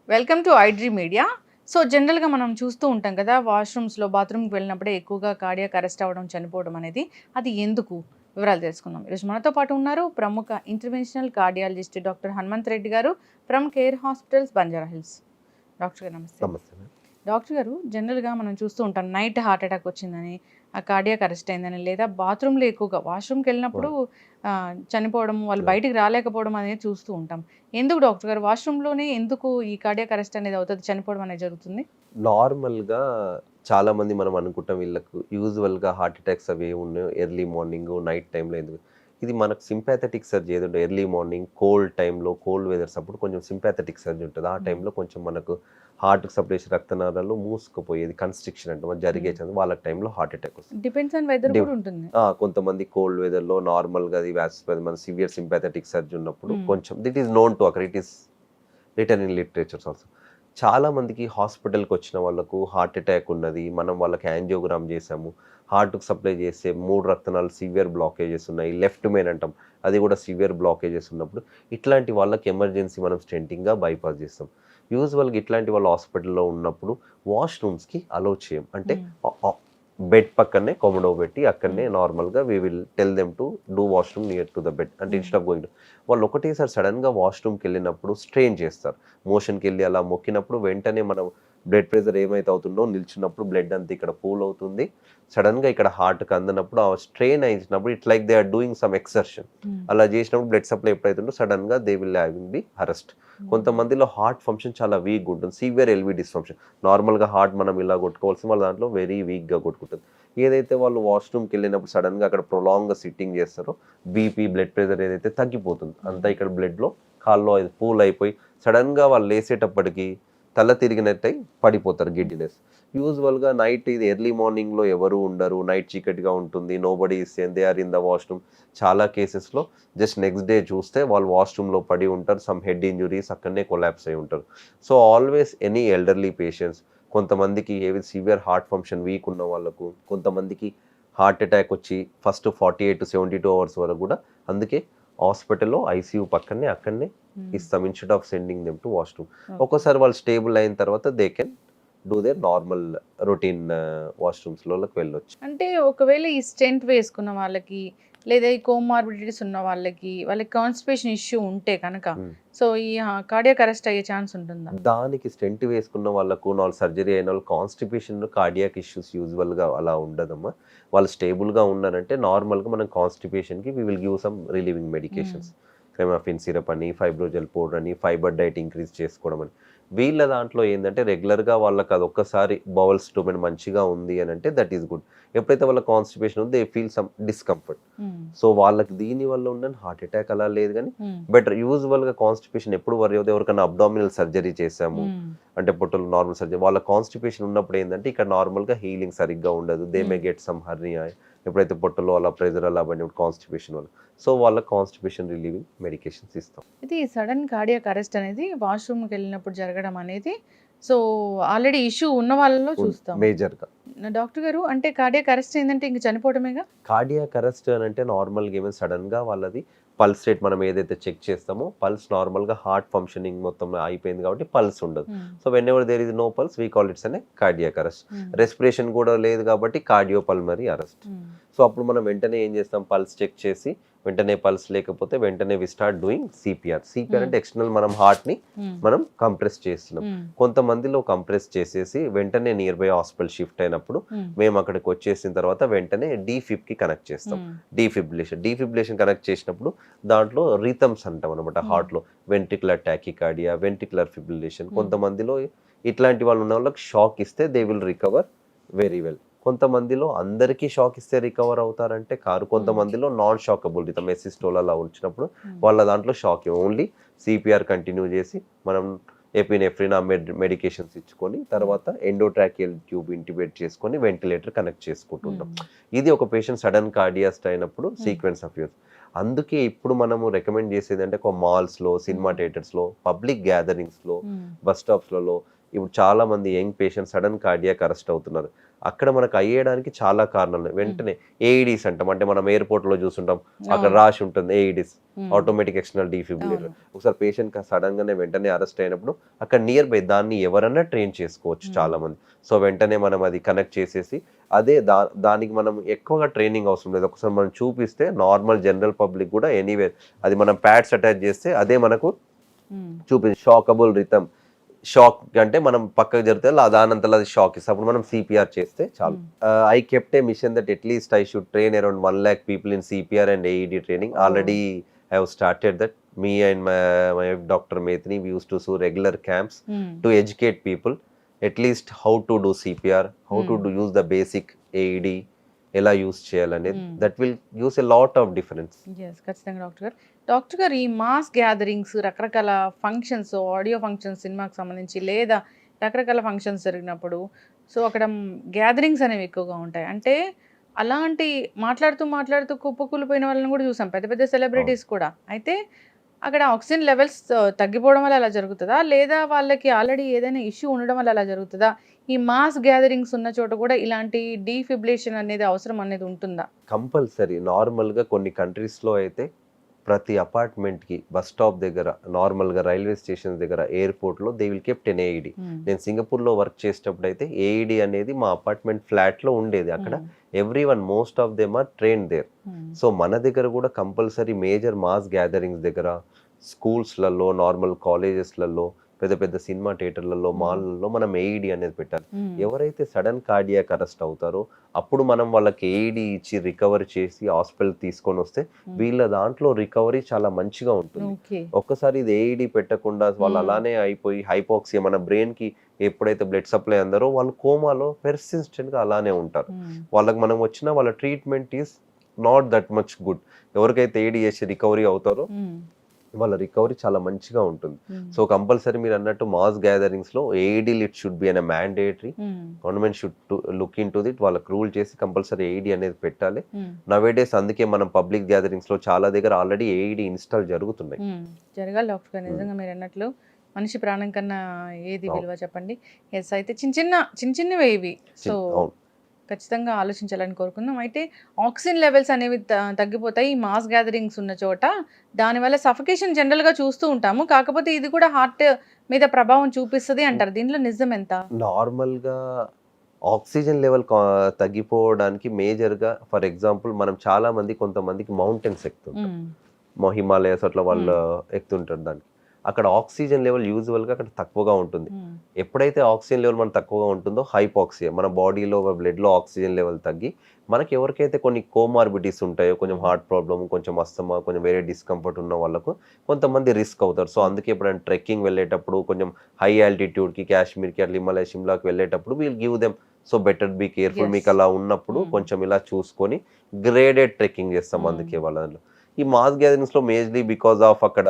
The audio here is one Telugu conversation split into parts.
Welcome to iDream media. So జనరల్గా మనం చూస్తూ ఉంటాం కదా, వాష్రూమ్స్లో బాత్రూమ్కి వెళ్ళినప్పుడే ఎక్కువగా కార్డియాక్ అరెస్ట్ అవ్వడం, చనిపోవడం అనేది. అది ఎందుకు? వివరాలు తెలుసుకుందాం. ఈరోజు మనతో పాటు ఉన్నారు ప్రముఖ interventional cardiologist doctor Hanumanth Reddy గారు from Care hospitals, Banjara Hills. Doctor గారు నమస్తే. నమస్తే మేడం. డాక్టర్ గారు, జనరల్గా మనం చూస్తూ ఉంటాం నైట్ హార్ట్ అటాక్ వచ్చిందని, ఆ కార్డియాక్ అరెస్ట్ అయిందని, లేదా బాత్రూంలో ఎక్కువగా వాష్రూమ్కి వెళ్ళినప్పుడు చనిపోవడం, వాళ్ళు బయటికి రాలేకపోవడం అనేది చూస్తూ ఉంటాం. ఎందుకు డాక్టర్ గారు వాష్రూమ్లోనే ఎందుకు ఈ కార్డియాక్ అరెస్ట్ అనేది అవుతుంది, చనిపోవడం అనేది జరుగుతుంది? నార్మల్‌గా చాలామంది మనం అనుకుంటాం వీళ్ళకు యూజువల్‌గా హార్ట్ అటాక్స్ అవి ఉన్నాయో ఎర్లీ మార్నింగ్, నైట్ టైమ్‌లో ఎందుకు? ఇది మనకు సింపాథెటిక్ సర్జ్ ఏదో ఎర్లీ మార్నింగ్ కోల్డ్ టైమ్‌లో, కోల్డ్ వెదర్స్ అప్పుడు కొంచెం సింపాథెటిక్ సర్జ్ ఉంటది. ఆ టైంలో కొంచెం మనకు హార్ట్‌కి సపరేట్ రక్తనాళాలు మూసుకుపోయేది కన్‌స్ట్రిక్షన్ అంటాం. అది జరిగే ఛాన్స్ వాళ్ళ టైంలో హార్ట్ అటాక్ వస్తుంది. డిపెండ్స్ ఆన్ వెదర్ కూడా ఉంటుంది. కొంతమంది కోల్డ్ వెదర్‌లో నార్మల్‌గా అది మన సివియర్ సింపాథెటిక్ సర్జ్ ఉన్నప్పుడు కొంచెం that is known to occur. It is written in literatures also. చాలా మందికి హాస్పిటల్‌కి వచ్చిన వాళ్ళకు హార్ట్ అటాక్ ఉన్నది. మనం వాళ్ళకి యాంజియోగ్రామ్ చేసాము. హార్ట్‌కి సప్లై చేసే 3 రక్తనాళాలు సివియర్ బ్లాకేజెస్ ఉన్నాయి. లెఫ్ట్ మెయిన్ అంటాం. అది కూడా సివియర్ బ్లాకేజెస్ ఉన్నప్పుడు ఇట్లాంటి వాళ్ళకి ఎమర్జెన్సీ మనం స్టెంటింగ్‌గా బైపాస్ చేస్తాం. యూజువల్‌గా ఇట్లాంటి వాళ్ళు హాస్పిటల్‌లో ఉన్నప్పుడు వాష్‌రూమ్స్‌కి అలో చేయం. అంటే బెడ్ పక్కనే కొమడో పెట్టి అక్కడనే నార్మల్‌గా we will tell them to do washroom near to the bed. అంటే ఇన్‌స్టెడ్ ఆఫ్ గోయింగ్ టు వాళ్ళు ఒకటేసారి సడన్‌గా వాష్‌రూమ్‌కెళ్ళినప్పుడు స్ట్రెయిన్ చేస్తారు. మోషన్‌కెళ్ళి అలా మొక్కినప్పుడు వెంటనే మనం బ్లడ్ ప్రెషర్ ఏమైతే అవుతుందో నిల్చున్నప్పుడు బ్లడ్ అంతా ఇక్కడ పూల్ అవుతుంది. సడన్‌గా ఇక్కడ హార్ట్‌కి అందనప్పుడు ఆ స్ట్రెయిన్ అయినప్పుడు it's like they are doing some exertion. అలా చేసినప్పుడు బ్లడ్ సప్లై ఎప్పుడైతుందో సడన్‌గా they will having the arrest. కొంతమందిలో హార్ట్ ఫంక్షన్ చాలా వీక్‌గా ఉంటుంది. Severe LV dysfunction. నార్మల్‌గా హార్ట్ మనం ఇలా కొట్టుకోవాల్సిన వాళ్ళ దాంట్లో వెరీ వీక్‌గా కొట్టుకుంటుంది. ఏదైతే వాళ్ళు వాష్‌రూమ్‌కి వెళ్ళినప్పుడు సడన్‌గా అక్కడ ప్రొలాంగ్‌గా సిట్టింగ్ చేస్తారో బీపీ, బ్లడ్ ప్రెషర్ ఏదైతే తగ్గిపోతుంది. అంతా ఇక్కడ బ్లడ్‌లో కాల్లో అది పూల్ అయిపోయి సడన్‌గా వాళ్ళు లేసేటప్పటికి తల తిరిగినట్టయి పడిపోతారు గిడ్డినెస్. యూజువల్‌గా నైట్ ఇది ఎర్లీ మార్నింగ్‌లో ఎవరు ఉండరు. నైట్ చీకటిగా ఉంటుంది. Nobody is saying they are in the washroom. చాలా కేసెస్‌లో జస్ట్ నెక్స్ట్ డే చూస్తే వాళ్ళు వాష్‌రూమ్‌లో పడి ఉంటారు. సమ్ హెడ్ ఇంజ్యూరీస్ అక్కడనే కొలాప్స్ అయ్యి ఉంటారు. So always any elderly patients, కొంతమందికి ఏవి సివియర్ హార్ట్ ఫంక్షన్ వీక్ ఉన్న వాళ్ళకు, కొంతమందికి హార్ట్ అటాక్ వచ్చి ఫస్ట్ 48-72 అవర్స్ వరకు కూడా అందుకే హాస్పిటల్‌లో ఐసీయూ పక్కనే అక్కడనే ఇస్తాం instead of sending them to washroom. ఒక్కోసారి వాళ్ళు స్టేబుల్ అయిన తర్వాత they can do their normal routine వాష్‌రూమ్స్‌లోకి వెళ్ళొచ్చు. అంటే ఒకవేళ ఈ స్టెంట్ వేసుకున్న వాళ్ళకి, లేదా ఈ కోమార్బిడిటీస్ ఉన్న వాళ్ళకి, వాళ్ళకి కాన్స్టిపేషన్ ఇష్యూ ఉంటే కనుక, హ్మ్. సో ఈ కార్డియాక్ అరెస్ట్ అయ్యే ఛాన్స్ ఉంటుందా? దానికి స్టెంట్ వేసుకున్న వాళ్ళకు, సర్జరీ అయిన వాళ్ళు కాన్‌స్టిపేషన్, కార్డియాక్ ఇష్యూస్ యూజువల్‌గా అలా ఉండదమ్మా. వాళ్ళు స్టేబుల్‌గా ఉన్నారంటే నార్మల్‌గా మనం కాన్‌స్టిపేషన్‌కి we will give some relieving medications. Cremaffin syrup అని, ఫైబ్రోజెల్ పౌడర్ అని, ఫైబర్ డైట్ ఇంక్రీజ్ చేసుకోవడం అని. వీళ్ళ దాంట్లో ఏందంటే రెగ్యులర్‌గా వాళ్ళకి అదొక్కసారి బౌల్ స్టోమన్ మంచిగా ఉంది అనంటే దట్ ఈస్ గుడ్. ఎప్పుడైతే వాళ్ళ కాన్‌స్టిపేషన్ ఉందో they feel some discomfort. So వాళ్ళకి దీని వల్ల ఉన్న హార్ట్ అటాక్ అలా లేదు గానీ బెటర్. యూజువల్‌గా కాన్‌స్టిపేషన్ ఎప్పుడు వరి అవుతే ఎవరికైనా అబ్డామినల్ సర్జరీ చేసాము అంటే పొట్టలో నార్మల్ సర్జరీ వాళ్ళ కాన్‌స్టిపేషన్ ఉన్నప్పుడు ఏందంటే ఇక్కడ నార్మల్‌గా హీలింగ్ సరిగ్గా ఉండదు. They may get some hernia ఎప్పుడైతే పొట్టలో అలా ప్రెషర్ అలా పడినప్పుడు కాన్‌స్టిపేషన్ వల్ల. సో వాళ్ళకి కాన్‌స్టిపేషన్ రిలీవింగ్ మెడికేషన్స్ ఇస్తాం. ఇది సడన్ కార్డియాక్ అరెస్ట్ అనేది వాష్‌రూమ్‌కి వెళ్ళినప్పుడు జరగడం అనేది, సో ఆల్రెడీ ఇష్యూ ఉన్న వాళ్ళలో చూస్తాం. మేజర్‌గా. డాక్టర్ గారు, అంటే కార్డియాక్ అరెస్ట్ అయిందంటే ఇంక చనిపోవడమేగా? కార్డియాక్ అరెస్ట్ అని అంటే నార్మల్‌గా ఏమైనా సడన్‌గా వాళ్ళది పల్స్ రేట్ మనం ఏదైతే చెక్ చేస్తామో పల్స్ నార్మల్‌గా హార్ట్ ఫంక్షనింగ్ మొత్తం అయిపోయింది కాబట్టి పల్స్ ఉండదు. So whenever there is no pulse we call it's అనే కార్డియాక్ అరెస్ట్. రెస్పిరేషన్ కూడా లేదు కాబట్టి కార్డియోపల్మరీ అరెస్ట్. సో అప్పుడు మనం వెంటనే ఏం చేస్తాం, పల్స్ చెక్ చేసి వెంటనే పల్స్ లేకపోతే వెంటనే we start doing CPR. CPR అంటే ఎక్స్టర్నల్ మనం హార్ట్‌ని మనం కంప్రెస్ చేస్తున్నాం. కొంతమందిలో కంప్రెస్ చేసేసి వెంటనే నియర్ బై హాస్పిటల్ షిఫ్ట్ అయినప్పుడు మేము అక్కడికి వచ్చేసిన తర్వాత వెంటనే డీఫిబ్‌కి కనెక్ట్ చేస్తాం. డీఫిబ్రిలేషన్ కనెక్ట్ చేసినప్పుడు దాంట్లో రిథమ్స్ అంటాం అనమాట హార్ట్‌లో. Ventricular tachycardia, ventricular fibrillation. కొంతమందిలో ఇట్లాంటి వాళ్ళు ఉన్న వాళ్ళకి షాక్ ఇస్తే they will recover very well. కొంతమందిలో అందరికీ షాక్ ఇస్తే రికవర్ అవుతారంటే కారు. కొంతమందిలో నాన్ షాకబుల్ రిథమ్ ఎసిస్టోల్ అలా వచ్చినప్పుడు వాళ్ళ దాంట్లో షాక్ ఓన్లీ సిపిఆర్ కంటిన్యూ చేసి మనం ఎపినెఫ్రిన్ ఆ మెడికేషన్స్ ఇచ్చుకొని తర్వాత ఎండోట్రాకియల్ ట్యూబ్ ఇంటిబేట్ చేసుకొని వెంటిలేటర్ కనెక్ట్ చేసుకుంటున్నాం. ఇది ఒక పేషెంట్ సడన్ కార్డియాస్ట్ అయినప్పుడు సీక్వెన్స్ ఆఫ్ ఇయర్స్. అందుకే ఇప్పుడు మనము రికమెండ్ చేసేది అంటే ఒక మాల్స్లో, సినిమా థియేటర్స్లో, పబ్లిక్ గ్యాదరింగ్స్లో, బస్ స్టాప్స్లలో ఇప్పుడు చాలా మంది young patients sudden cardiac arrest అవుతున్నారు. అక్కడ మనకు అయ్యేయడానికి చాలా కారణాలు ఉన్నాయి. వెంటనే ఏఈడీస్ అంటాం, అంటే మనం ఎయిర్పోర్ట్ లో చూస్తుంటాం, అక్కడ అవును. రాసి ఉంటుంది ఏఈడీస్, ఉమ్, ఆటోమేటిక్ ఎక్స్టర్నల్ డిఫిబ్రిలేటర్. అవును. ఒకసారి పేషెంట్ సడన్ గానే వెంటనే అరెస్ట్ అయినప్పుడు అక్కడ నియర్ బై దాన్ని ఎవరన్నా ట్రైన్ చేసుకోవచ్చు చాలా మంది. సో వెంటనే మనం అది కనెక్ట్ చేసేసి అదే దానికి మనం ఎక్కువగా ట్రైనింగ్ అవసరం లేదు. ఒకసారి మనం చూపిస్తే నార్మల్ జనరల్ పబ్లిక్ కూడా ఎనీవే అది మనం ప్యాడ్స్ అటాచ్ చేస్తే అదే మనకు ఉమ్, షాకబుల్ రిథమ్. షాక్ అంటే మనం పక్కకు జరిగితే దానంతలో అది షాక్ ఇస్తుంది, అప్పుడు మనం సిపిఆర్ చేస్తే చాలు. Um. I kept a mission that at least I should train around 1 lakh people in CPR and AED training. Oh. Already I have started that. Me and my Dr. Methini, we used to do regular camps um, to educate people at least how to do CPR, how to use the basic AED, ఎలా యూస్ చేయాలనేది. That will use a lot of difference. Yes, ఖచ్చితంగా డాక్టర్ గారు. డాక్టర్ గారు, ఈ మాస్ గ్యాదరింగ్స్, రకరకాల ఫంక్షన్స్, ఆడియో ఫంక్షన్స్ సినిమాకి సంబంధించి లేదా రకరకాల ఫంక్షన్స్ జరిగినప్పుడు సో అక్కడ గ్యాదరింగ్స్ అనేవి ఎక్కువగా ఉంటాయి. అంటే అలాంటి మాట్లాడుతూ మాట్లాడుతూ కుప్పకూలిపోయిన వాళ్ళని కూడా చూసాం, పెద్ద పెద్ద సెలబ్రిటీస్ కూడా. అయితే అక్కడ ఆక్సిజన్ లెవెల్స్ తగ్గిపోవడం వల్ల అలా జరుగుతుందా, లేదా వాళ్ళకి ఆల్రెడీ ఏదైనా ఇష్యూ ఉండడం వల్ల అలా జరుగుతుందా? ఈ మాస్ గ్యాదరింగ్స్ ఉన్న చోట కూడా ఇలాంటి డీఫిబ్రిలేషన్ అనేది అవసరం అనేది ఉంటుందా? కంపల్సరీ. నార్మల్గా కొన్ని కంట్రీస్లో అయితే ప్రతి అపార్ట్మెంట్కి బస్ స్టాప్ దగ్గర, నార్మల్గా రైల్వే స్టేషన్ దగ్గర, ఎయిర్పోర్ట్లో they will kept an AED. నేను సింగపూర్లో వర్క్ చేసేటప్పుడు అయితే ఏఈడి అనేది మా అపార్ట్మెంట్ ఫ్లాట్లో ఉండేది. అక్కడ everyone most of them are train there. So మన దగ్గర కూడా కంపల్సరీ మేజర్ మాస్ గ్యాదరింగ్స్ దగ్గర, స్కూల్స్లలో, నార్మల్ కాలేజెస్లలో, పెద్ద పెద్ద సినిమా థియేటర్లలో, మాల్లలో మనం ఏఈడి అనేది పెట్టాలి. ఎవరైతే సడన్ కార్డియాక్ అరెస్ట్ అవుతారో అప్పుడు మనం వాళ్ళకి ఏఈడి ఇచ్చి రికవర్ చేసి హాస్పిటల్ తీసుకొని వస్తే వీళ్ళ దాంట్లో రికవరీ చాలా మంచిగా ఉంటుంది. ఒక్కసారి ఇది ఏఈడి పెట్టకుండా వాళ్ళు అలానే అయిపోయి హైపోక్సియా, మన బ్రెయిన్ కి ఎప్పుడైతే బ్లడ్ సప్లై అందారో వాళ్ళు కోమాలో పెర్సిస్టెంట్ గా అలానే ఉంటారు. వాళ్ళకి మనం వచ్చిన వాళ్ళ treatment is not that much good. ఎవరికైతే ఏఈడి చేసి రికవరీ అవుతారో వాళ్ళ రికవరీ చాలా మంచిగా ఉంటుంది. సో కంపల్సరీ మీరు అన్నట్టు మాస్ గ్యాదరింగ్స్ లో AED it should be an mandatory. Government should look into that. వాళ్ళకి రూల్ చేసి కంపల్సరీ ఏఈడి అనేది పెట్టాలి. నవేడేస్ అందుకే మనం పబ్లిక్ గ్యాదరింగ్స్ లో చాలా దగ్గర ఆల్రెడీ ఏఈడి ఇన్స్టాల్ జరుగుతున్నాయి. జరగాలి డాక్టర్ గారు, నిజంగా మీరు అన్నట్లు మనిషి ప్రాణం కన్నా ఏది విలువ చెప్పండి. ఎస్, అయితే చిన్న చిన్నవే ఇవి. సో ఖచ్చితంగా ఆలోచించాలని కోరుకుందాం. అయితే ఆక్సిజన్ లెవెల్స్ అనేవి తగ్గిపోతాయి ఈ మాస్ గ్యాదరింగ్స్ ఉన్న చోట. దానివల్ల సఫకేషన్ జనరల్గా చూస్తూ ఉంటాము, కాకపోతే ఇది కూడా హార్ట్ మీద ప్రభావం చూపిస్తుంది అంటారు. దీంట్లో నిజం ఎంత? నార్మల్గా ఆక్సిజన్ లెవెల్ తగ్గిపోవడానికి మేజర్గా, ఫర్ ఎగ్జాంపుల్ మనం చాలా మంది కొంతమందికి మౌంటైన్స్ ఎక్కుతుంటారు, హిమాలయస్ అట్లా వాళ్ళు ఎక్కుతుంటారు. దానికి అక్కడ ఆక్సిజన్ లెవెల్ యూజువల్గా అక్కడ తక్కువగా ఉంటుంది. ఎప్పుడైతే ఆక్సిజన్ లెవెల్ మనకు తక్కువగా ఉంటుందో హైపాక్సియా, మన బాడీలో బ్లడ్లో ఆక్సిజన్ లెవెల్ తగ్గి మనకి ఎవరికైతే కొన్ని కోమార్బిటీస్ ఉంటాయో, కొంచెం హార్ట్ ప్రాబ్లమ్, కొంచెం అస్తమా, కొంచెం వేరే డిస్కంఫర్ట్ ఉన్న వాళ్ళకు కొంతమంది రిస్క్ అవుతారు. సో అందుకే ఎప్పుడైనా ట్రెక్కింగ్ వెళ్ళేటప్పుడు కొంచెం హై ఆల్టిట్యూడ్కి, కాశ్మీర్కి అట్లా హిమాలయ, షిమ్లాకి వెళ్ళేటప్పుడు we'll give them so better be careful. మీకు అలా ఉన్నప్పుడు కొంచెం ఇలా చూసుకొని గ్రేడెడ్ ట్రెక్కింగ్ చేస్తాం. అందుకే వాళ్ళలో ఈ మాస్ గ్యాదరింగ్స్ లో మేజర్లీ బికాస్ ఆఫ్ అక్కడ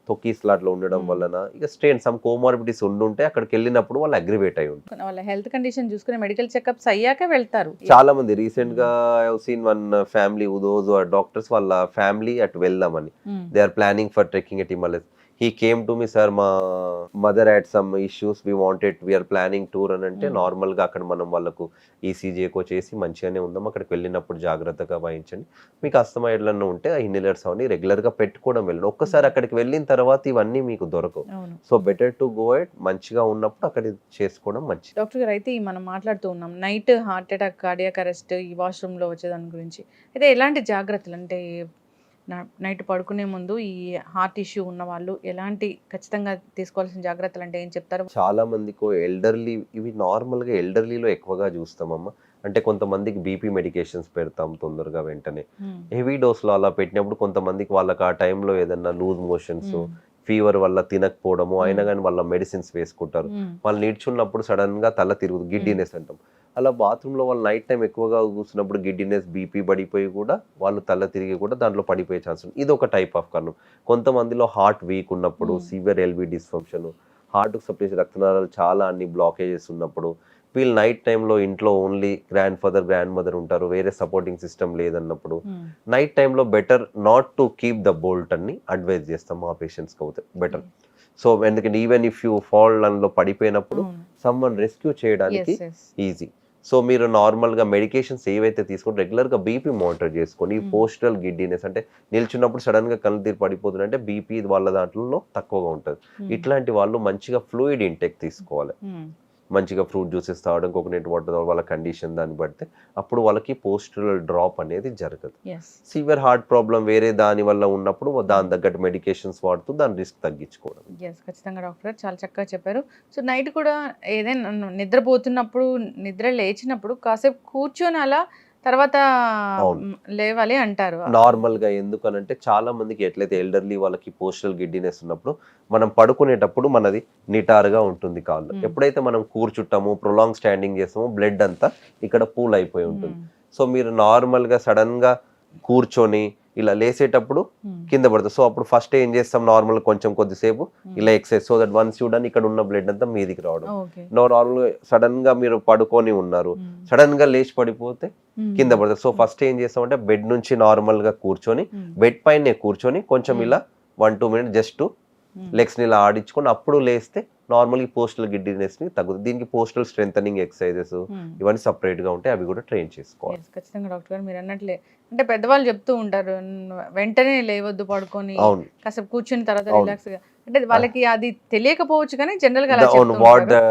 తొక్కిస్లాట్లో ఉండడం వలన ఇక స్ట్రెయిన్ సమ్ కోమార్బిటీస్ ఉండుంటే అక్కడికి వెళ్ళినప్పుడు వాళ్ళు అగ్రివేట్ అయి ఉంటారు. వాళ్ళ హెల్త్ కండిషన్ చూసుకుని మెడికల్ చెకప్స్ అయ్యాక వెళ్తారు. చాలా మంది రీసెంట్ గా I have seen one family, those are doctors, వాళ్ళ ఫ్యామిలీ అటు వెళ్దామని they are planning for trekking at Himalayas. He came to me, sir మా mother had some issues, we're planning tour అని అంటే నార్మల్గా అక్కడ మనం వాళ్ళకు ఈసీజీ ఎకో చేసి మంచిగానే ఉందాం, అక్కడికి వెళ్ళినప్పుడు జాగ్రత్తగా వహించండి, మీకు అస్తమా ఎట్లన్నా ఉంటే ఆ ఇన్హేలర్స్ అవన్నీ రెగ్యులర్గా పెట్టుకోవడం వెళ్ళండి. ఒక్కసారి అక్కడికి వెళ్ళిన తర్వాత ఇవన్నీ మీకు దొరకవు. So better to go at, మంచిగా ఉన్నప్పుడు అక్కడ చేసుకోవడం మంచిది. డాక్టర్ గారు, అయితే మనం మాట్లాడుతూ ఉన్నాం night heart attack, cardiac arrest, ఈ వాష్రూమ్లో వచ్చేదాని గురించి. అయితే ఎలాంటి జాగ్రత్తలు, అంటే నైట్ పడుకునే ముందు ఈ హార్ట్ ఇష్యూ ఉన్న వాళ్ళు ఎలాంటి ఖచ్చితంగా తీసుకోవాల్సిన జాగ్రత్తలు అంటే ఏం చెప్తారు? చాలా మందికి ఎల్డర్లీ, ఇవి నార్మల్గా ఎల్డర్లీలో ఎక్కువగా చూస్తామమ్మా. అంటే కొంతమందికి బీపీ మెడికేషన్స్ పెడతాం తొందరగా వెంటనే, హెవీ డోస్లో అలా పెట్టినప్పుడు కొంతమందికి వాళ్ళకి ఆ టైంలో ఏదన్నా లూజ్ మోషన్స్, ఫీవర్ వల్ల తినకపోవడము అయినా కానీ వాళ్ళ మెడిసిన్స్ వేసుకుంటారు. వాళ్ళు నిల్చున్నప్పుడు సడన్ గా తల తిరుగుతుంది, గిడ్డినెస్ అంటాం. అలా బాత్రూంలో వాళ్ళు నైట్ టైం ఎక్కువగా కూర్చున్నప్పుడు గిడ్డినెస్, బీపీ పడిపోయి కూడా వాళ్ళు తల తిరిగి కూడా దాంట్లో పడిపోయే ఛాన్స్ ఉంది. ఇది ఒక టైప్ ఆఫ్ కారణం. కొంతమందిలో హార్ట్ వీక్ ఉన్నప్పుడు, సివియర్ ఎల్వి డిస్ఫంక్షన్, హార్ట్కు సంబంధించిన రక్తనాళాలు చాలా అన్ని బ్లాకేజెస్ ఉన్నప్పుడు, వీళ్ళు నైట్ టైంలో ఇంట్లో only grandfather, grandmother ఉంటారు, వేరే సపోర్టింగ్ సిస్టమ్ లేదన్నప్పుడు నైట్ టైంలో better not to keep the bolt అని అడ్వైజ్ చేస్తాం మా పేషెంట్స్కి. అవుతే బెటర్. సో ఎందుకంటే ఈవెన్ ఇఫ్ యూ ఫాల్ అందులో పడిపోయినప్పుడు సమ్వన్ రెస్క్యూ చేయడానికి ఈజీ. సో మీరు నార్మల్గా మెడికేషన్స్ ఏవైతే తీసుకుంటే రెగ్యులర్గా బీపీ మానిటర్ చేసుకొని పోస్టల్ గిడ్డినెస్ అంటే నిల్చున్నప్పుడు సడన్గా కళ్ళు తీరు పడిపోతుందంటే బీపీ వాళ్ళ దాంట్లో తక్కువగా ఉంటుంది. ఇట్లాంటి వాళ్ళు మంచిగా ఫ్లూయిడ్ ఇంటెక్ తీసుకోవాలి. మంచిగా ఫ్రూట్ జ్యూసెస్ తాగడం, కోకోనట్ వాటర్ వాళ్ళ కండిషన్ దాన్ని బట్టి అప్పుడు వాళ్ళకి పోస్టరల్ డ్రాప్ అనేది జరగదు. సివియర్ హార్ట్ ప్రాబ్లం వేరే దాని వల్ల ఉన్నప్పుడు దాని తగ్గట్టు మెడికేషన్స్ వాడుతూ దాని రిస్క్ తగ్గించుకోవడం. ఖచ్చితంగా డాక్టర్ గారు చాలా చక్కగా చెప్పారు. సో నైట్ కూడా ఏదైనా నిద్రపోతున్నప్పుడు నిద్ర లేచినప్పుడు కాసేపు కూర్చొని అలా తర్వాత లేవాలి అంటారు. నార్మల్ గా ఎందుకనంటే చాలా మందికి ఎట్లయితే ఎల్డర్లీ వాళ్ళకి పోస్టల్ గిడ్డినెస్ ఉన్నప్పుడు మనం పడుకునేటప్పుడు మనది నిటారుగా ఉంటుంది కాళ్ళు. ఎప్పుడైతే మనం కూర్చుంటామో ప్రొలాంగ్ స్టాండింగ్ చేస్తామో బ్లడ్ అంతా ఇక్కడ పూల్ అయిపోయి ఉంటుంది. సో మీరు నార్మల్ గా సడన్ గా కూర్చొని ఇలా లేసేటప్పుడు కింద పడుతుంది. సో అప్పుడు ఫస్ట్ ఏం చేస్తాం, నార్మల్ కొంచెం కొద్దిసేపు ఇలా ఎక్సర్సైజ్, సో దట్ వన్స్ చూడండి ఇక్కడ ఉన్న బ్లడ్ అంతా మీదికి రావడం. నార్మల్ సడన్ గా మీరు పడుకొని ఉన్నారు, సడన్ గా లేచి పడిపోతే కింద పడుతుంది. సో ఫస్ట్ ఏం చేస్తామంటే బెడ్ నుంచి నార్మల్ గా కూర్చొని బెడ్ పైనే కూర్చొని కొంచెం ఇలా 1-2 మినిట్స్ జస్ట్ లెగ్స్ ని ఇలా ఆడించుకొని అప్పుడు లేస్తే నార్మల్ ఈ పోస్టల్ గిడ్డినెస్ ని తగ్గుతుంది. దీనికి పోస్టల్ స్ట్రెంథనింగ్ ఎక్సర్సైజెస్ ఇవన్నీ సపరేట్ గా ఉంటాయి, అవి కూడా ట్రైన్ చేసుకోవాలి. ఖచ్చితంగా డాక్టర్ గారు మీరు అన్నట్లే అంటే పెద్దవాళ్ళు చెప్తూ ఉంటారు వెంటనే లేవద్దు, పడుకొని కాసేపు కూర్చుని తర్వాత రిలాక్స్ గా, అంటే వాళ్ళకి అది తెలియకపోవచ్చు కానీ జనరల్ గా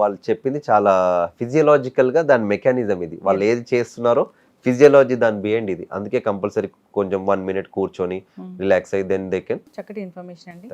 వాళ్ళు చెప్పింది చాలా ఫిజియలాజికల్ గా దాని మెకానిజం ఇది, వాళ్ళు ఏది చేస్తున్నారో ఫిజియాలజీ దాని బిహైండ్ ఇది. అందుకే కంపల్సరీ కొంచెం 1 మినిట్ కూర్చొని రిలాక్స్ అయ్యి దెన్ దే కెన్. చక్కటి ఇన్ఫర్మేషన్ అండి.